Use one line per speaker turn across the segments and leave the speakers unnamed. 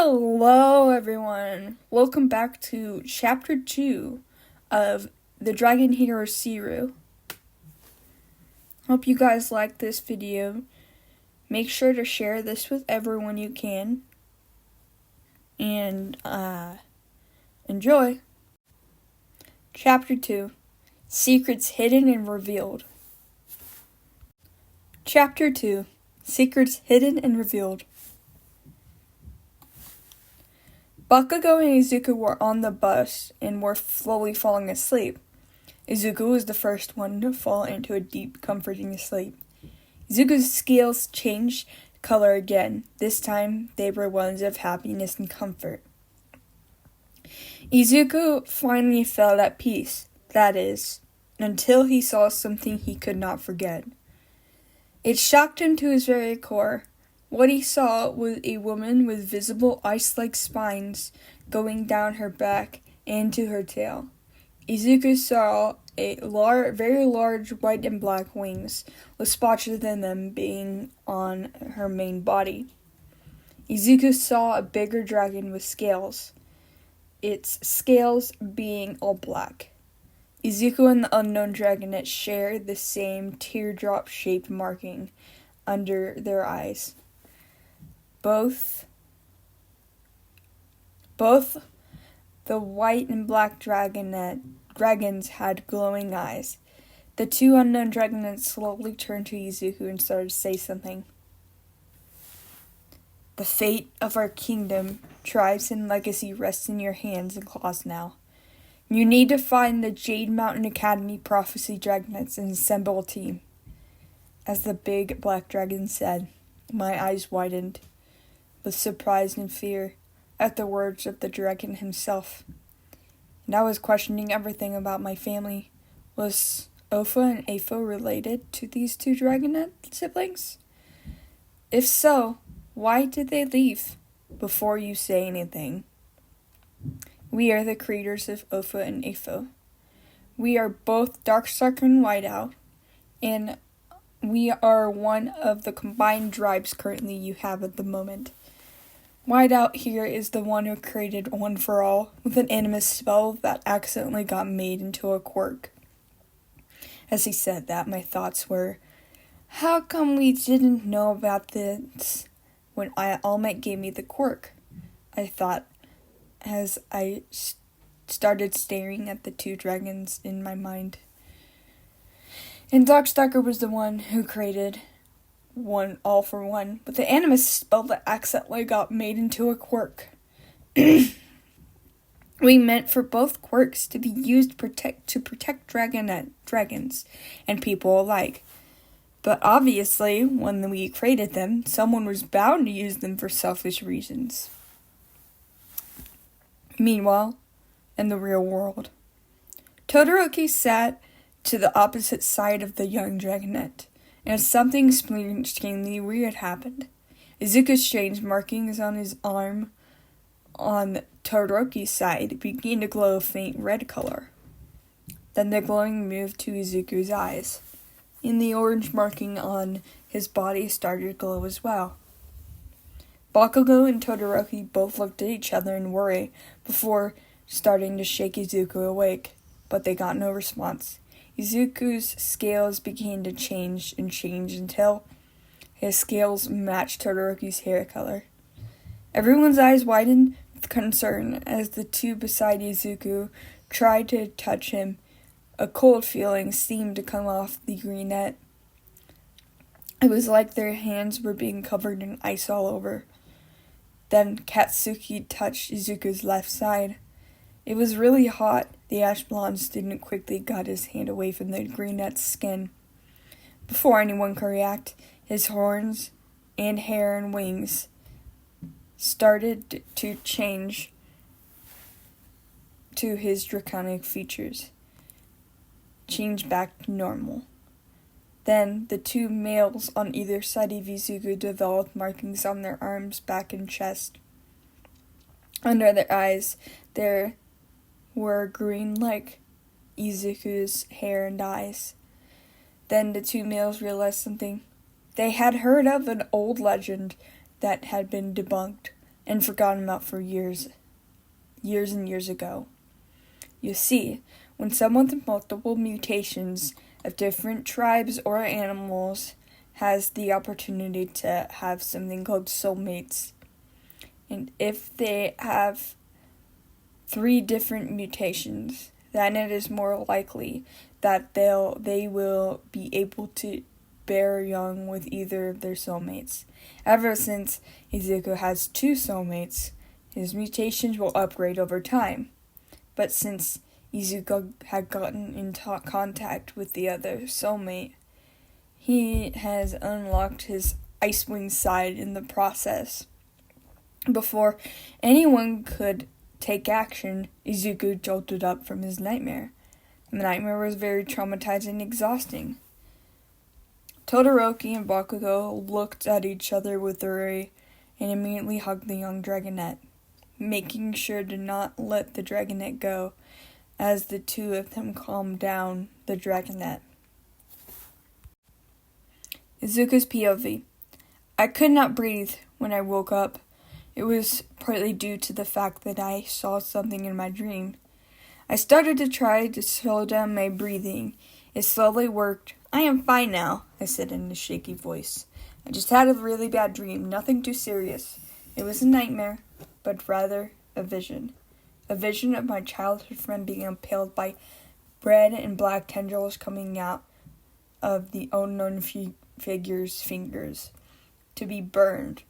Hello, everyone. Welcome back to Chapter 2 of the Dragon Hero Seriyu. Hope you guys like this video. Make sure to share this with everyone you can. And, enjoy. Chapter 2. Secrets Hidden and Revealed. Chapter 2. Secrets Hidden and Revealed. Bakugo and Izuku were on the bus and were slowly falling asleep. Izuku was the first one to fall into a deep, comforting sleep. Izuku's scales changed color again. This time, they were ones of happiness and comfort. Izuku finally felt at peace, that is, until he saw something he could not forget. It shocked him to his very core. What he saw was a woman with visible ice-like spines going down her back and to her tail. Izuku saw very large white and black wings, with spots within them being on her main body. Izuku saw a bigger dragon with scales, its scales being all black. Izuku and the unknown dragonet shared the same teardrop-shaped marking under their eyes. Both the white and black dragons had glowing eyes. The two unknown dragonets slowly turned to Izuku and started to say something. The fate of our kingdom, tribes, and legacy rests in your hands and claws now. You need to find the Jade Mountain Academy Prophecy Dragonets and assemble a team. As the big black dragon said, my eyes widened with surprise and fear at the words of the dragon himself. And I was questioning everything about my family. Was Ofa and Afo related to these two dragonet siblings? If so, why did they leave? Before you say anything, we are the creators of Ofa and Afo. We are both Darkstalker and Whiteout, and we are one of the combined tribes currently you have at the moment. Whiteout here is the one who created One for All with an animus spell that accidentally got made into a quirk. As he said that, my thoughts were, how come we didn't know about this when All Might gave me the quirk? I thought as I started staring at the two dragons in my mind. And Darkstalker was the one who created One All for One, with the animus spell that accidentally got made into a quirk. We meant for both quirks to be used to protect dragons and people alike. But obviously, when we created them, someone was bound to use them for selfish reasons. Meanwhile, in the real world, Todoroki sat to the opposite side of the young dragonet, and something strangely weird happened. Izuku's strange markings on his arm on Todoroki's side began to glow a faint red color. Then the glowing moved to Izuku's eyes, and the orange marking on his body started to glow as well. Bakugo and Todoroki both looked at each other in worry before starting to shake Izuku awake, but they got no response. Izuku's scales began to change until his scales matched Todoroki's hair color. Everyone's eyes widened with concern as the two beside Izuku tried to touch him. A cold feeling seemed to come off the greenette. It was like their hands were being covered in ice all over. Then Katsuki touched Izuku's left side. It was really hot. The ash blonde student quickly got his hand away from the greenette's skin. Before anyone could react, his horns and hair and wings started to change to his draconic features, change back to normal. Then the two males on either side of Izuku developed markings on their arms, back, and chest. Under their eyes, there were green like Izuku's hair and eyes. Then the two males realized something. They had heard of an old legend that had been debunked. and forgotten about for years and years ago. You see, when someone with multiple mutations of different tribes or animals has the opportunity to have something called soulmates, and if they have 3 different mutations, then it is more likely that they will be able to bear young with either of their soulmates. Ever since Izuku has 2 soulmates, his mutations will upgrade over time. But since Izuku had gotten into contact with the other soulmate, he has unlocked his Ice-Wing side in the process. Before anyone could take action, Izuku jolted up from his nightmare. The nightmare was very traumatizing and exhausting. Todoroki and Bakugo looked at each other with worry and immediately hugged the young dragonette, making sure to not let the dragonette go as the 2 of them calmed down the dragonette. Izuku's POV. I could not breathe when I woke up. It was partly due to the fact that I saw something in my dream. I started to try to slow down my breathing. It slowly worked. I am fine now, I said in a shaky voice. I just had a really bad dream, nothing too serious. It was a nightmare, but rather a vision. A vision of my childhood friend being impaled by red and black tendrils coming out of the unknown figure's fingers, to be burned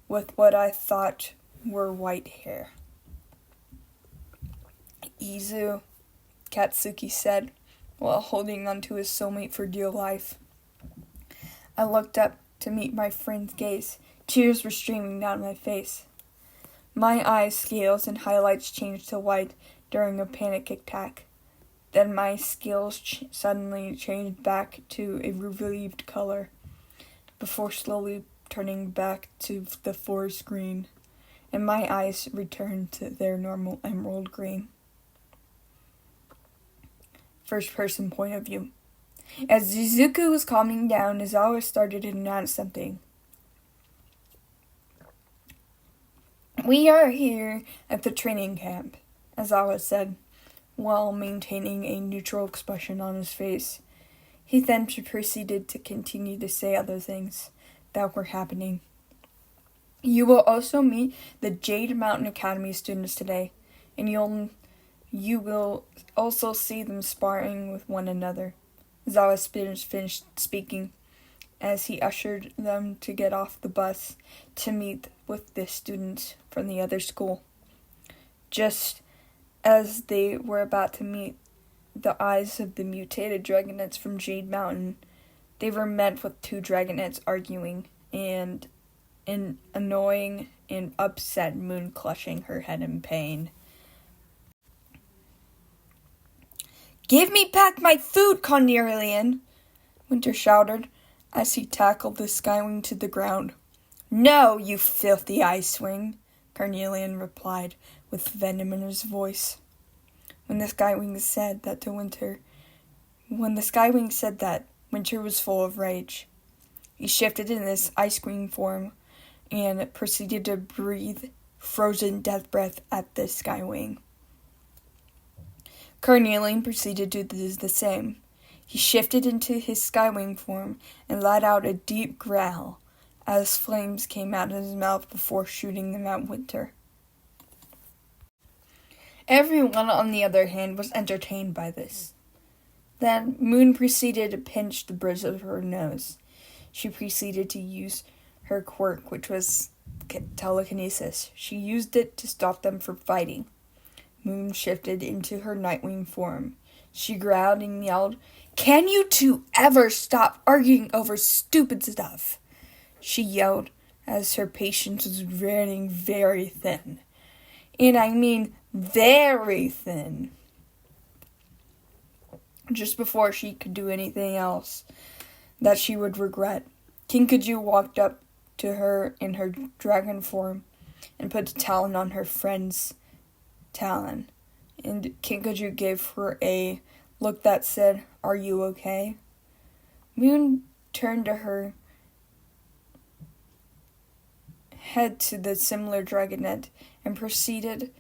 with what I thought were white hair. Izu, Katsuki said, while holding onto his soulmate for dear life. I looked up to meet my friend's gaze. Tears were streaming down my face. My eyes, scales, and highlights changed to white during a panic attack. Then my scales suddenly changed back to a relieved color, before slowly turning back to the forest green, and my eyes returned to their normal emerald green. First person point of view. As Izuku was calming down, Izawa started to announce something. We are here at the training camp, Izawa said, while maintaining a neutral expression on his face. He then proceeded to continue to say other things that were happening. You will also meet the Jade Mountain Academy students today, and you will also see them sparring with one another. Zawa finished speaking as he ushered them to get off the bus to meet with the students from the other school. Just as they were about to meet the eyes of the mutated dragonettes from Jade Mountain, they were met with 2 dragonettes arguing and an annoying and upset Moon clutching her head in pain. Give me back my food, Cornelian! Winter shouted as he tackled the Skywing to the ground. No, you filthy Ice-Wing, Cornelian replied with venom in his voice. When the Skywing said that, Winter was full of rage. He shifted in this ice cream form and proceeded to breathe frozen death breath at the Skywing. Carnelian proceeded to do the same. He shifted into his Skywing form and let out a deep growl as flames came out of his mouth before shooting them at Winter. Everyone, on the other hand, was entertained by this. Then Moon proceeded to pinch the bridge of her nose. She proceeded to use her quirk, which was telekinesis. She used it to stop them from fighting. Moon shifted into her Nightwing form. She growled and yelled, "Can you 2 ever stop arguing over stupid stuff?" She yelled as her patience was running very thin. And I mean very thin. Just before she could do anything else that she would regret, Kinkajou walked up to her in her dragon form and put a talon on her friend's talon. And Kinkajou gave her a look that said, "Are you okay?" Moon turned to her head to the similar dragonet and proceeded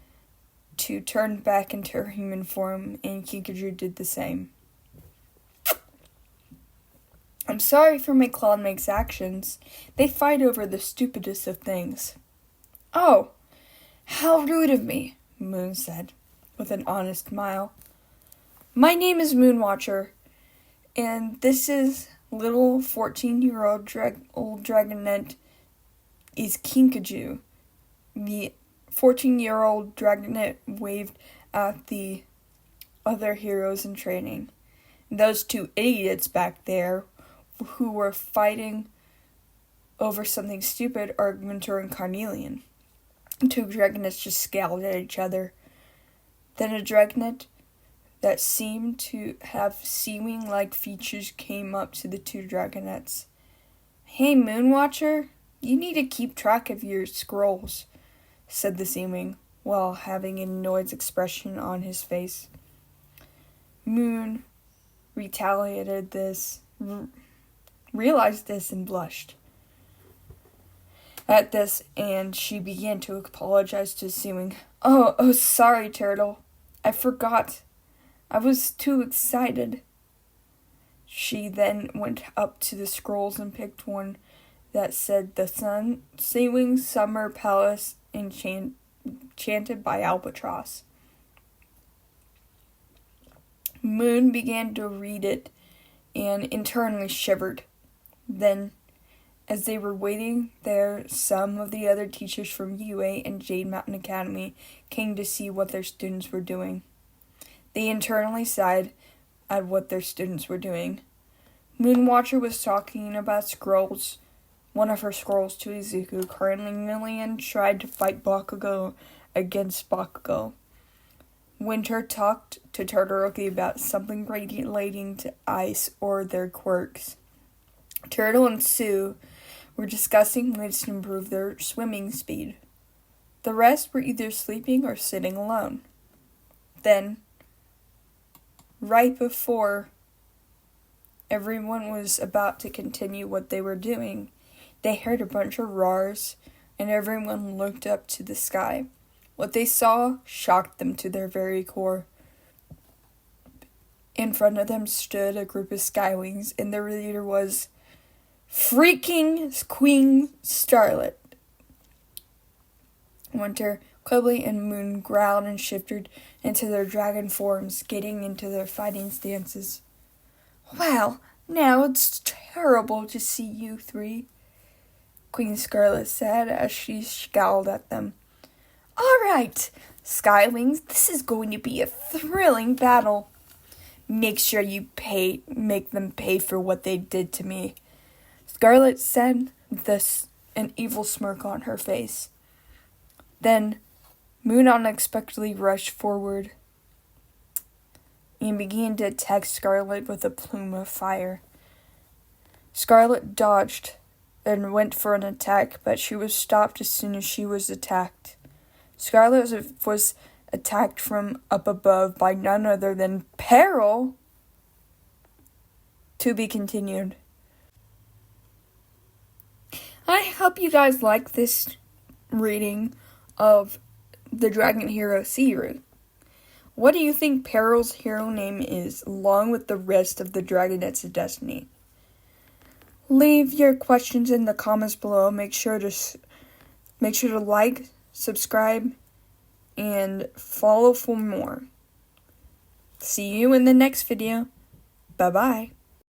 to turn back into her human form, and Kinkajou did the same. I'm sorry for my clanmate's actions. They fight over the stupidest of things. Oh, how rude of me, Moon said, with an honest smile. My name is Moonwatcher, and this is little 14-year-old dragonet is Kinkajou. The 14-year-old dragonet waved at the other heroes in training. Those two idiots back there who were fighting over something stupid are Winter and Carnelian. Two dragonets just scowled at each other. Then a dragonet that seemed to have seeming-like features came up to the two dragonets. Hey, Moonwatcher, you need to keep track of your scrolls, said the seeming, while having an annoyed expression on his face. Moon retaliated this, realized this, and blushed at this, and she began to apologize to Seeming. Oh, sorry, Turtle. I forgot. I was too excited. She then went up to the scrolls and picked one that said the Seeming Summer Palace enchanted by Albatross. Moon began to read it and internally shivered. Then, as they were waiting there, some of the other teachers from UA and Jade Mountain Academy came to see what their students were doing. They internally sighed at what their students were doing. Moonwatcher was talking about scrolls. One of her scrolls to Izuku. Carnelian tried to fight Bakugo against Bakugo. Winter talked to Todoroki about something relating to ice or their quirks. Turtle and Sue were discussing ways to improve their swimming speed. The rest were either sleeping or sitting alone. Then, right before everyone was about to continue what they were doing, they heard a bunch of roars, and everyone looked up to the sky. What they saw shocked them to their very core. In front of them stood a group of skywings, and their leader was freaking Queen Starlet. Winter, Quibbly, and Moon growled and shifted into their dragon forms, getting into their fighting stances. Well, now it's terrible to see you three, Queen Scarlet said as she scowled at them. All right, Skywings, this is going to be a thrilling battle. Make sure you make them pay for what they did to me, Scarlet said, with an evil smirk on her face. Then, Moon unexpectedly rushed forward and began to attack Scarlet with a plume of fire. Scarlet dodged and went for an attack, but she was stopped as soon as she was attacked. Scarlet was attacked from up above by none other than Peril. To be continued. I hope you guys like this reading of the Dragon Hero seriyu. What do you think Peril's hero name is, along with the rest of the Dragonets of Destiny? Leave your questions in the comments below. Make sure to like, subscribe, and follow for more. See you in the next video. Bye-bye.